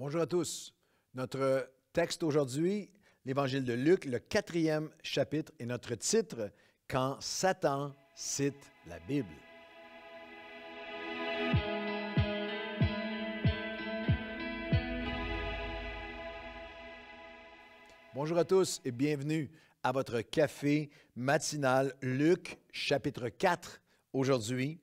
Bonjour à tous. Notre texte aujourd'hui, l'Évangile de Luc, le 4e chapitre, et notre titre, « Quand Satan cite la Bible ». Bonjour à tous et bienvenue à votre café matinal Luc, chapitre 4, aujourd'hui.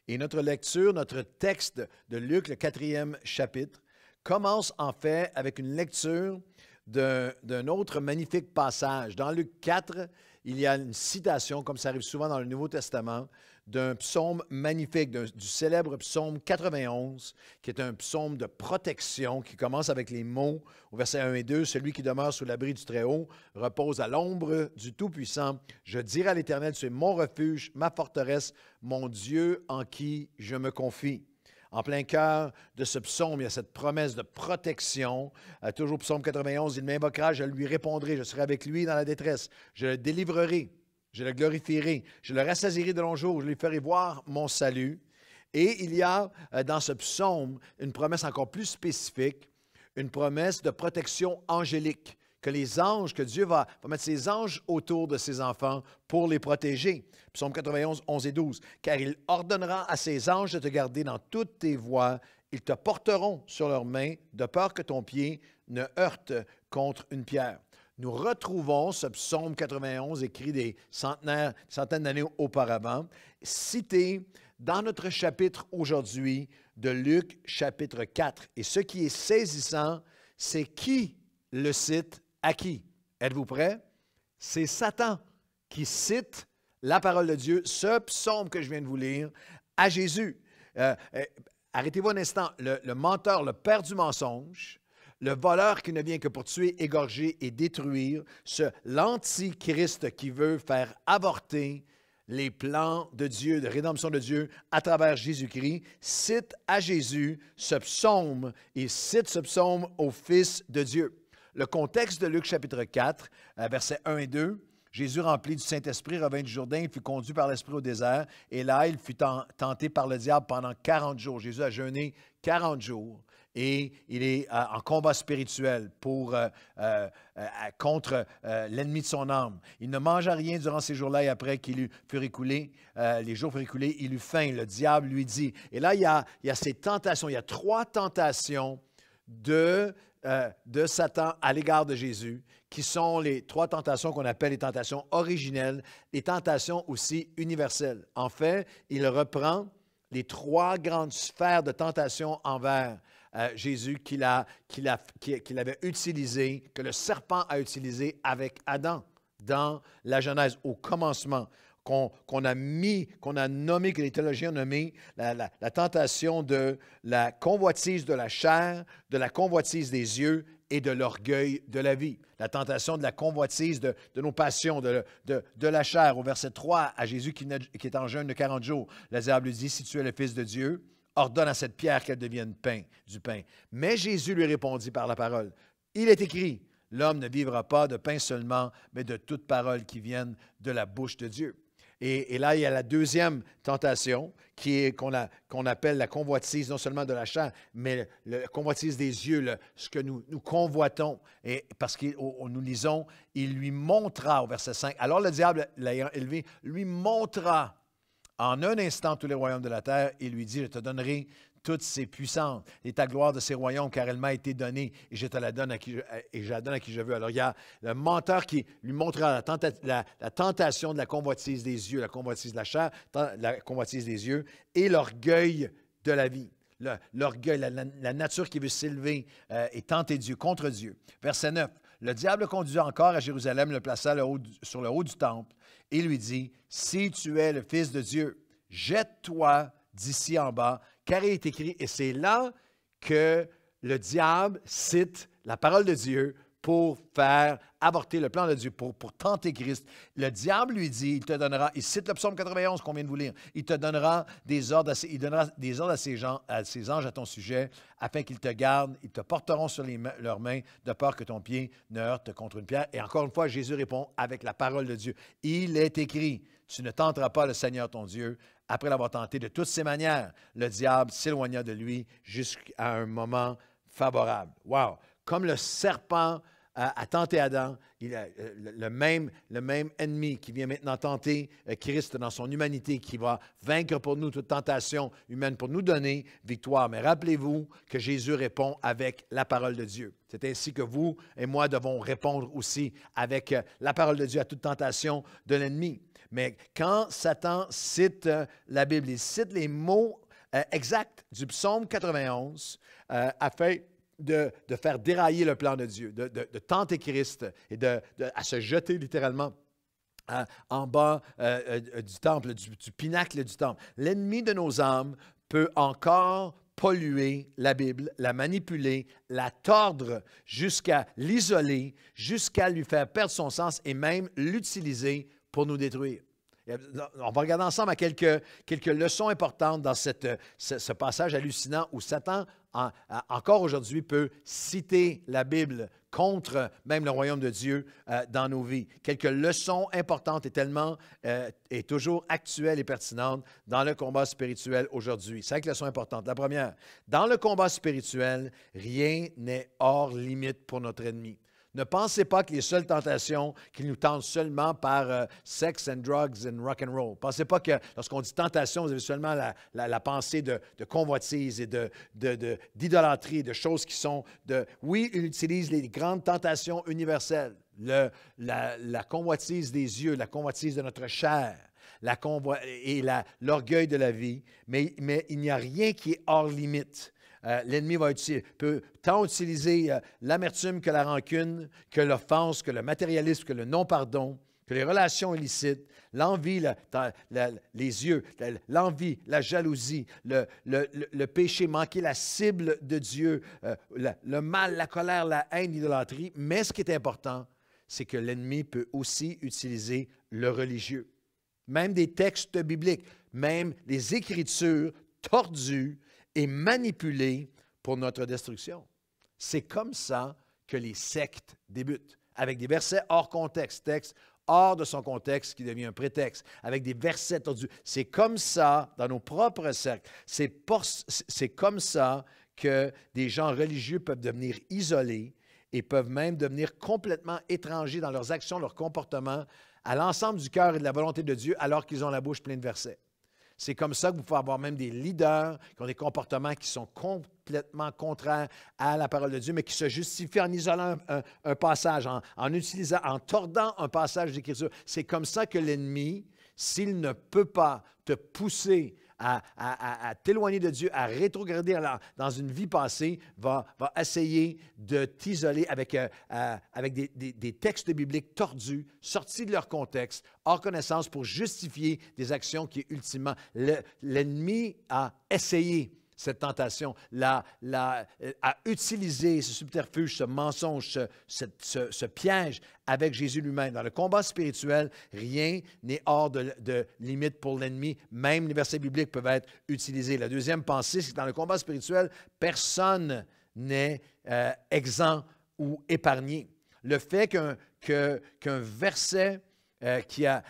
Et notre lecture, notre texte de Luc, le 4e chapitre, commence en fait avec une lecture d'un autre magnifique passage. Dans Luc 4, il y a une citation, comme ça arrive souvent dans le Nouveau Testament, d'un psaume magnifique, du célèbre psaume 91, qui est un psaume de protection, qui commence avec les mots au verset 1 et 2, « Celui qui demeure sous l'abri du Très-Haut repose à l'ombre du Tout-Puissant. Je dirai à l'Éternel, tu es mon refuge, ma forteresse, mon Dieu en qui je me confie. » En plein cœur de ce psaume, il y a cette promesse de protection. Toujours psaume 91, « Il m'invoquera, je lui répondrai, je serai avec lui dans la détresse. Je le délivrerai, je le glorifierai, je le rassasierai de longs jours, je lui ferai voir mon salut. » Et il y a dans ce psaume une promesse encore plus spécifique, une promesse de protection angélique, que les anges, que Dieu va mettre ses anges autour de ses enfants pour les protéger. Psaume 91, 11 et 12. « Car il ordonnera à ses anges de te garder dans toutes tes voies. Ils te porteront sur leurs mains, de peur que ton pied ne heurte contre une pierre. » Nous retrouvons ce psaume 91 écrit des centaines d'années auparavant, cité dans notre chapitre aujourd'hui de Luc, chapitre 4. Et ce qui est saisissant, c'est qui le cite à qui? Êtes-vous prêts? C'est Satan qui cite la parole de Dieu, ce psaume que je viens de vous lire, à Jésus. Arrêtez-vous un instant. Le menteur, le père du mensonge, le voleur qui ne vient que pour tuer, égorger et détruire, l'antichrist qui veut faire avorter les plans de Dieu, de rédemption de Dieu à travers Jésus-Christ, cite à Jésus ce psaume et cite ce psaume au Fils de Dieu. Le contexte de Luc chapitre 4, versets 1 et 2, Jésus, rempli du Saint-Esprit, revint du Jourdain, il fut conduit par l'Esprit au désert, et là, il fut tenté par le diable pendant 40 jours. Jésus a jeûné 40 jours, et il est en combat spirituel contre l'ennemi de son âme. Il ne mangea rien durant ces jours-là, et après qu'il furent écoulés, les jours furent écoulés, il eut faim. Le diable lui dit, et là, il y a ces tentations, il y a 3 tentations de Satan à l'égard de Jésus, qui sont les 3 tentations qu'on appelle les tentations originelles, les tentations aussi universelles. En fait, il reprend les 3 grandes sphères de tentation envers Jésus qu'il avait utilisées, que le serpent a utilisé avec Adam dans la Genèse, au commencement. Qu'on a nommé, que les théologiens ont nommé la tentation de la convoitise de la chair, de la convoitise des yeux et de l'orgueil de la vie. La tentation de la convoitise de nos passions, de la chair. Au verset 3, à Jésus qui est en jeûne de 40 jours, le diable lui dit, « Si tu es le Fils de Dieu, ordonne à cette pierre qu'elle devienne du pain. » Mais Jésus lui répondit par la parole, « Il est écrit, l'homme ne vivra pas de pain seulement, mais de toute parole qui vienne de la bouche de Dieu. » Et là, il y a la deuxième tentation qu'on appelle la convoitise, non seulement de la chair, mais la convoitise des yeux, ce que nous convoitons. Et parce que nous lisons, il lui montra, au verset 5, alors le diable, l'ayant élevé, lui montra en un instant tous les royaumes de la terre et lui dit, « Je te donnerai toutes ces puissances et ta gloire de ces royaumes, car elle m'a été donnée, et je te la donne et je la donne à qui je veux. » Alors, il y a le menteur qui lui montrera la tentation de la convoitise des yeux, la convoitise de la chair, la convoitise des yeux, et l'orgueil de la vie. L'orgueil, la nature qui veut s'élever et tenter Dieu, contre Dieu. Verset 9. Le diable le conduisit encore à Jérusalem, le plaça sur le haut du temple, et lui dit, « Si tu es le Fils de Dieu, jette-toi d'ici en bas, car il est écrit, » et c'est là que le diable cite la parole de Dieu pour faire avorter le plan de Dieu, pour tenter Christ. Le diable lui dit, il cite le psaume 91 qu'on vient de vous lire, il te donnera des ordres, il donnera des ordres à ses anges à ton sujet, afin qu'ils te gardent, ils te porteront sur leurs mains, de peur que ton pied ne heurte contre une pierre. Et encore une fois, Jésus répond avec la parole de Dieu. Il est écrit, tu ne tenteras pas le Seigneur ton Dieu. Après l'avoir tenté de toutes ses manières, le diable s'éloigna de lui jusqu'à un moment favorable. Wow! Comme le serpent a tenté Adam, le même ennemi qui vient maintenant tenter Christ dans son humanité, qui va vaincre pour nous toute tentation humaine pour nous donner victoire. Mais rappelez-vous que Jésus répond avec la parole de Dieu. C'est ainsi que vous et moi devons répondre aussi avec la parole de Dieu à toute tentation de l'ennemi. Mais quand Satan cite la Bible, il cite les mots exacts du psaume 91 afin de faire dérailler le plan de Dieu, de tenter Christ et à se jeter littéralement en bas du temple, du pinacle du temple. L'ennemi de nos âmes peut encore polluer la Bible, la manipuler, la tordre jusqu'à l'isoler, jusqu'à lui faire perdre son sens et même l'utiliser pour nous détruire. On va regarder ensemble à quelques leçons importantes dans ce passage hallucinant où Satan, encore aujourd'hui, peut citer la Bible contre même le royaume de Dieu dans nos vies. Quelques leçons importantes et toujours actuelles et pertinentes dans le combat spirituel aujourd'hui. 5 leçons importantes. La première, dans le combat spirituel, rien n'est hors limite pour notre ennemi. Ne pensez pas que les seules tentations qu'il nous tentent seulement par sex and drugs and rock and roll. Ne pensez pas que lorsqu'on dit tentation, vous avez seulement la pensée de convoitise et d'idolâtrie, de choses qui sont Oui, il utilise les grandes tentations universelles, la convoitise des yeux, la convoitise de notre chair, l'orgueil de la vie, mais il n'y a rien qui est hors limite. L'ennemi peut tant utiliser l'amertume que la rancune, que l'offense, que le matérialisme, que le non-pardon, que les relations illicites, l'envie, les yeux, l'envie, la jalousie, le péché, manquer la cible de Dieu, le mal, la colère, la haine, l'idolâtrie. Mais ce qui est important, c'est que l'ennemi peut aussi utiliser le religieux. Même des textes bibliques, même les Écritures tordues et manipulé pour notre destruction. C'est comme ça que les sectes débutent, avec des versets hors contexte, texte hors de son contexte qui devient un prétexte, avec des versets tordus. C'est comme ça, dans nos propres cercles, c'est comme ça que des gens religieux peuvent devenir isolés et peuvent même devenir complètement étrangers dans leurs actions, leurs comportements, à l'ensemble du cœur et de la volonté de Dieu, alors qu'ils ont la bouche pleine de versets. C'est comme ça que vous pouvez avoir même des leaders qui ont des comportements qui sont complètement contraires à la parole de Dieu, mais qui se justifient en isolant un passage, en tordant un passage d'Écriture. C'est comme ça que l'ennemi, s'il ne peut pas te pousser à t'éloigner de Dieu, à rétrograder dans une vie passée, va essayer de t'isoler avec des textes bibliques tordus, sortis de leur contexte, hors connaissance, pour justifier des actions qui, ultimement, l'ennemi a essayé cette tentation, a utilisé ce subterfuge, ce mensonge, ce piège avec Jésus lui-même. Dans le combat spirituel, rien n'est hors de limite pour l'ennemi. Même les versets bibliques peuvent être utilisés. La deuxième pensée, c'est que dans le combat spirituel, personne n'est exempt ou épargné. Le fait qu'un verset qui a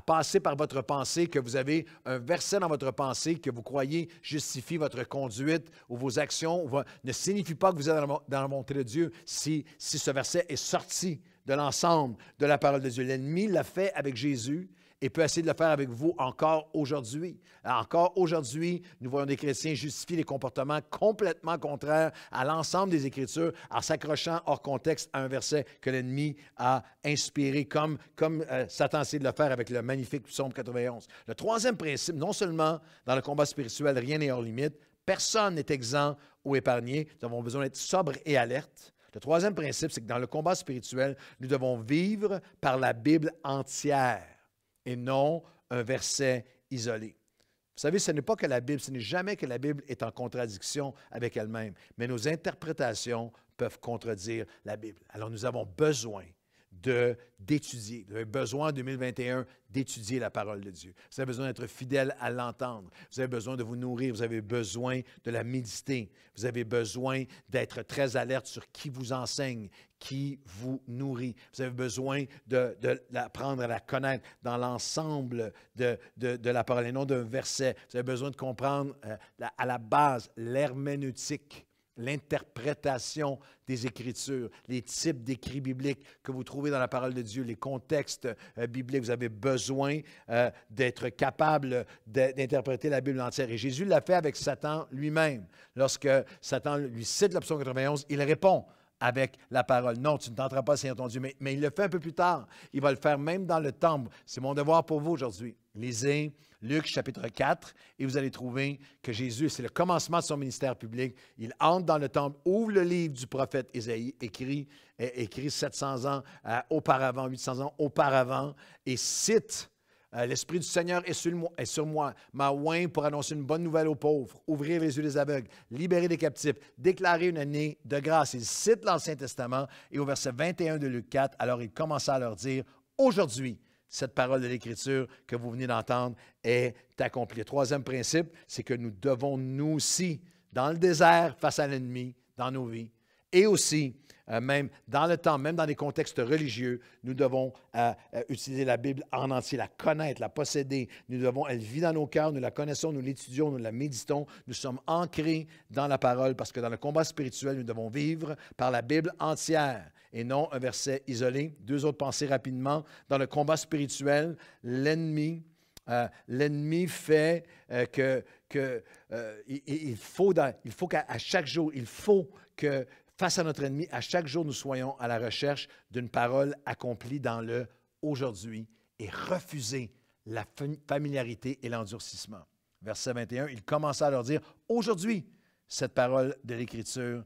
passé par votre pensée, que vous avez un verset dans votre pensée que vous croyez justifie votre conduite ou vos actions, ne signifie pas que vous êtes dans la volonté de Dieu si ce verset est sorti de l'ensemble de la parole de Dieu. L'ennemi l'a fait avec Jésus et peut essayer de le faire avec vous encore aujourd'hui. Encore aujourd'hui, nous voyons des chrétiens justifier des comportements complètement contraires à l'ensemble des Écritures en s'accrochant hors contexte à un verset que l'ennemi a inspiré, comme Satan essaie de le faire avec le magnifique psaume 91. Le troisième principe, non seulement dans le combat spirituel, rien n'est hors limite, personne n'est exempt ou épargné. Nous avons besoin d'être sobres et alertes. Le troisième principe, c'est que dans le combat spirituel, nous devons vivre par la Bible entière et non un verset isolé. Vous savez, ce n'est pas que la Bible, ce n'est jamais que la Bible est en contradiction avec elle-même, mais nos interprétations peuvent contredire la Bible. Alors nous avons besoin d'étudier. Vous avez besoin en 2021 d'étudier la parole de Dieu. Vous avez besoin d'être fidèle à l'entendre. Vous avez besoin de vous nourrir. Vous avez besoin de la méditer. Vous avez besoin d'être très alerte sur qui vous enseigne, qui vous nourrit. Vous avez besoin d'apprendre à la connaître dans l'ensemble de la parole et non d'un verset. Vous avez besoin de comprendre à la base l'herméneutique l'interprétation des Écritures, les types d'écrits bibliques que vous trouvez dans la parole de Dieu, les contextes bibliques. Vous avez besoin d'être capable d'interpréter la Bible entière. Et Jésus l'a fait avec Satan lui-même. Lorsque Satan lui cite le psaume 91, il répond avec la parole. Non, tu ne tenteras pas, Seigneur ton Dieu, mais il le fait un peu plus tard. Il va le faire même dans le temple. C'est mon devoir pour vous aujourd'hui. Lisez Luc chapitre 4 et vous allez trouver que Jésus, c'est le commencement de son ministère public. Il entre dans le temple, ouvre le livre du prophète Ésaïe, écrit 700 ans auparavant, 800 ans auparavant, et cite l'Esprit du Seigneur est sur moi, m'a oint pour annoncer une bonne nouvelle aux pauvres, ouvrir les yeux des aveugles, libérer les captifs, déclarer une année de grâce. Il cite l'Ancien Testament et au verset 21 de Luc 4, alors il commença à leur dire, aujourd'hui, cette parole de l'Écriture que vous venez d'entendre est accomplie. Le troisième principe, c'est que nous devons, nous aussi, dans le désert, face à l'ennemi, dans nos vies, et aussi, même dans le temps, même dans des contextes religieux, nous devons utiliser la Bible en entier, la connaître, la posséder. Elle vit dans nos cœurs, nous la connaissons, nous l'étudions, nous la méditons. Nous sommes ancrés dans la parole parce que dans le combat spirituel, nous devons vivre par la Bible entière et non un verset isolé. Deux autres pensées rapidement. Dans le combat spirituel, l'ennemi fait il faut qu'à chaque jour, il faut que face à notre ennemi, à chaque jour, nous soyons à la recherche d'une parole accomplie dans le aujourd'hui et refuser la familiarité et l'endurcissement. Verset 21, il commença à leur dire, aujourd'hui, cette parole de l'Écriture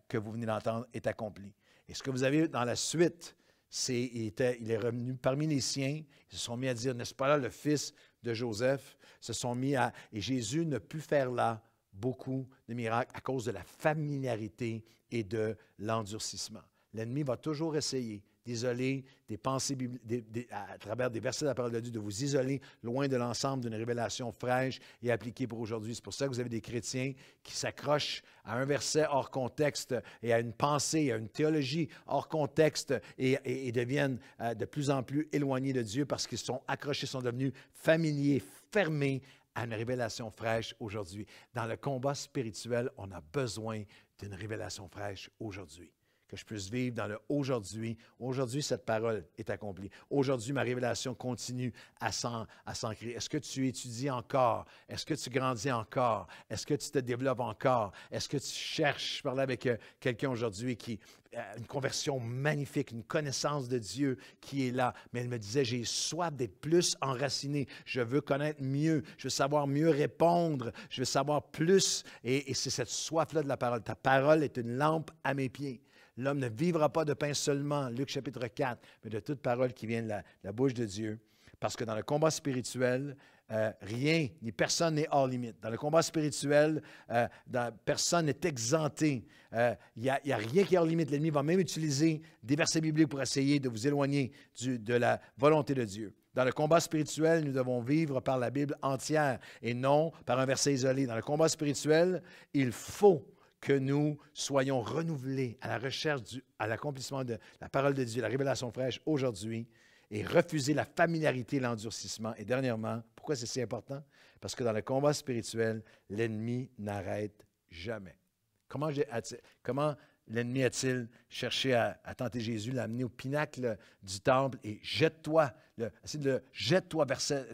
que vous venez d'entendre est accomplie. Et ce que vous avez dans la suite, il est revenu parmi les siens, ils se sont mis à dire, n'est-ce pas là le fils de Joseph? Et Jésus ne put faire là beaucoup de miracles à cause de la familiarité et de l'endurcissement. L'ennemi va toujours essayer d'isoler des pensées bibliques, à travers des versets de la parole de Dieu, de vous isoler loin de l'ensemble d'une révélation fraîche et appliquée pour aujourd'hui. C'est pour ça que vous avez des chrétiens qui s'accrochent à un verset hors contexte et à une pensée, à une théologie hors contexte et deviennent de plus en plus éloignés de Dieu parce qu'ils sont accrochés, sont devenus familiers, fermés à une révélation fraîche aujourd'hui. Dans le combat spirituel, on a besoin d'une révélation fraîche aujourd'hui. Que je puisse vivre dans le aujourd'hui. Aujourd'hui, cette parole est accomplie. Aujourd'hui, ma révélation continue à s'ancrer. Est-ce que tu étudies encore? Est-ce que tu grandis encore? Est-ce que tu te développes encore? Est-ce que tu cherches? Je parlais avec quelqu'un aujourd'hui qui a une conversion magnifique, une connaissance de Dieu qui est là. Mais elle me disait, j'ai soif d'être plus enraciné. Je veux connaître mieux. Je veux savoir mieux répondre. Je veux savoir plus. Et c'est cette soif-là de la parole. Ta parole est une lampe à mes pieds. L'homme ne vivra pas de pain seulement, Luc chapitre 4, mais de toute parole qui vient de la bouche de Dieu. Parce que dans le combat spirituel, rien ni personne n'est hors limite. Dans le combat spirituel, personne n'est exempté. Il n'y a rien qui est hors limite. L'ennemi va même utiliser des versets bibliques pour essayer de vous éloigner de la volonté de Dieu. Dans le combat spirituel, nous devons vivre par la Bible entière et non par un verset isolé. Dans le combat spirituel, il faut que nous soyons renouvelés à la recherche, à l'accomplissement de la parole de Dieu, la révélation fraîche aujourd'hui, et refuser la familiarité et l'endurcissement. Et dernièrement, pourquoi c'est si important? Parce que dans le combat spirituel, l'ennemi n'arrête jamais. Comment l'ennemi a-t-il cherché à tenter Jésus, l'amener au pinacle du temple et jette-toi, jette-toi, verset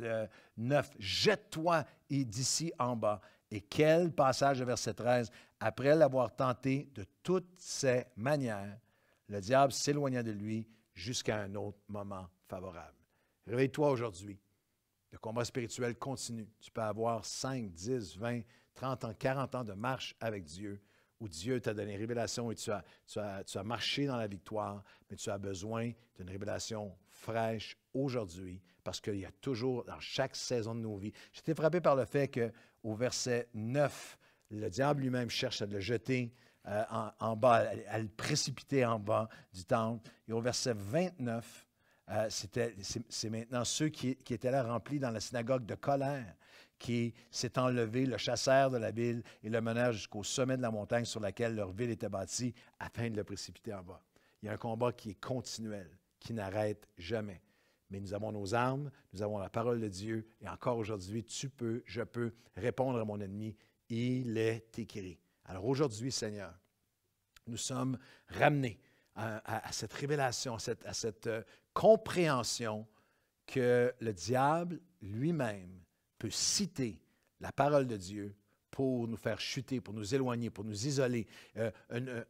9, jette-toi d'ici en bas. Et quel passage de verset 13, après l'avoir tenté de toutes ses manières, le diable s'éloigna de lui jusqu'à un autre moment favorable. Réveille-toi aujourd'hui. Le combat spirituel continue. Tu peux avoir 5, 10, 20, 30 ans, 40 ans de marche avec Dieu, où Dieu t'a donné une révélation et tu as marché dans la victoire, mais tu as besoin d'une révélation fraîche aujourd'hui, parce qu'il y a toujours, dans chaque saison de nos vies, j'étais frappé par le fait qu'au verset 9, le diable lui-même cherche à le jeter en bas, à le précipiter en bas du temple. Et au verset 29, c'est maintenant ceux qui étaient là remplis dans la synagogue de colère, qui s'est enlevé, le chassèrent de la ville et le menèrent jusqu'au sommet de la montagne sur laquelle leur ville était bâtie, afin de le précipiter en bas. Il y a un combat qui est continuel, qui n'arrête jamais. Mais nous avons nos armes, nous avons la parole de Dieu, et encore aujourd'hui, je peux répondre à mon ennemi, il est écrit. Alors aujourd'hui, Seigneur, nous sommes ramenés à cette révélation, à cette compréhension que le diable lui-même peut citer la parole de Dieu pour nous faire chuter, pour nous éloigner, pour nous isoler.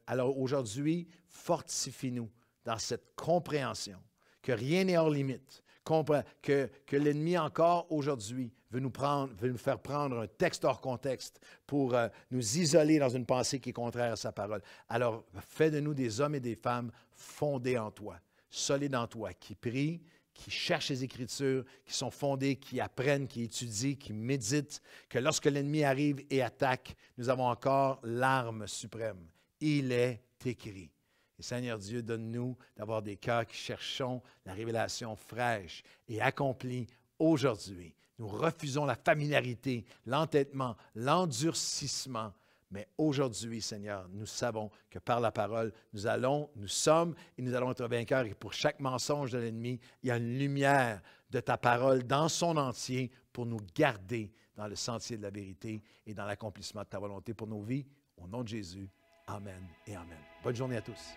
Alors aujourd'hui, fortifie-nous dans cette compréhension que rien n'est hors limite, que l'ennemi encore aujourd'hui veut nous faire prendre un texte hors contexte pour nous isoler dans une pensée qui est contraire à sa parole. Alors, fais de nous des hommes et des femmes fondés en toi, solides en toi, qui prient, qui cherchent les Écritures, qui sont fondés, qui apprennent, qui étudient, qui méditent, que lorsque l'ennemi arrive et attaque, nous avons encore l'arme suprême. Il est écrit. Et Seigneur Dieu, donne-nous d'avoir des cœurs qui cherchons la révélation fraîche et accomplie aujourd'hui. Nous refusons la familiarité, l'entêtement, l'endurcissement. Mais aujourd'hui, Seigneur, nous savons que par la parole, nous sommes et nous allons être vainqueurs. Et pour chaque mensonge de l'ennemi, il y a une lumière de ta parole dans son entier pour nous garder dans le sentier de la vérité et dans l'accomplissement de ta volonté pour nos vies. Au nom de Jésus, amen et amen. Bonne journée à tous.